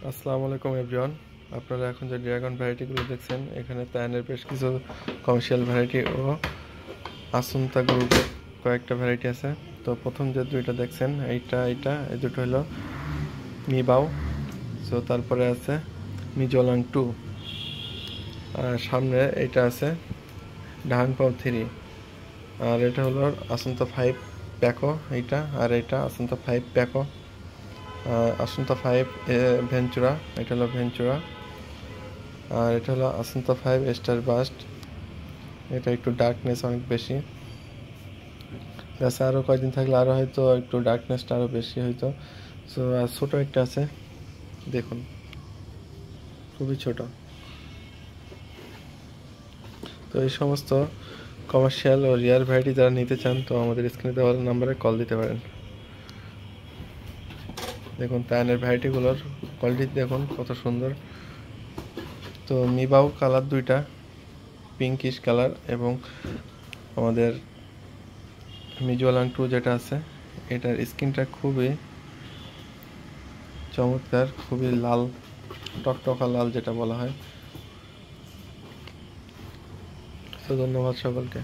আসসালামু আলাইকুম এভরিওয়ান। আপনারা এখন যে ড্রাগন ভ্যারাইটিগুলো দেখছেন, এখানে তায়ানের বেশ কিছু কমার্শিয়াল ভ্যারাইটি ও আসুন্তা গ্রুপের কয়েকটা ভ্যারাইটি আছে। তো প্রথম যে দুইটা দেখছেন, এই দুটো হলো মিবাও। সো তারপরে আছে মিজোলাং 2, আর সামনে এইটা আছে ডাহাংপাও 3, আর এটা হলো আসুন্তা 5 প্যাকো এইটা, আর এটা আসুন্তা 5 প্যাকো, আসুন্তা 5 ভেঞ্চুরা, এটা হলো ভেঞ্চুরা, আর এটা হলো আসুন্তা 5 স্টার বাস্ট। এটা একটু ডার্কনেস অনেক বেশি, গাছে আরও কয়েকদিন থাকলে আরও হয়তো একটু ডার্কনেসটা আরও বেশি হইতো। সো আর ছোটো একটা আছে, দেখুন খুবই ছোট। তো এই সমস্ত কমার্শিয়াল ও রিয়ার ভ্যারাইটি যারা নিতে চান, তো আমাদের স্ক্রিনে দেওয়া নাম্বারে কল দিতে পারেন। দেখুন তায়ানের ভ্যারাইটিগুলোর কোয়ালিটি দেখুন কত সুন্দর। তো মিবাও কালার দুইটা, পিঙ্কিশ কালার, এবং আমাদের মিজোলাং 2 যেটা আছে, এটার স্কিনটা খুবই চমৎকার, খুবই লাল, টকটকা লাল যেটা বলা হয়। তো ধন্যবাদ সকলকে।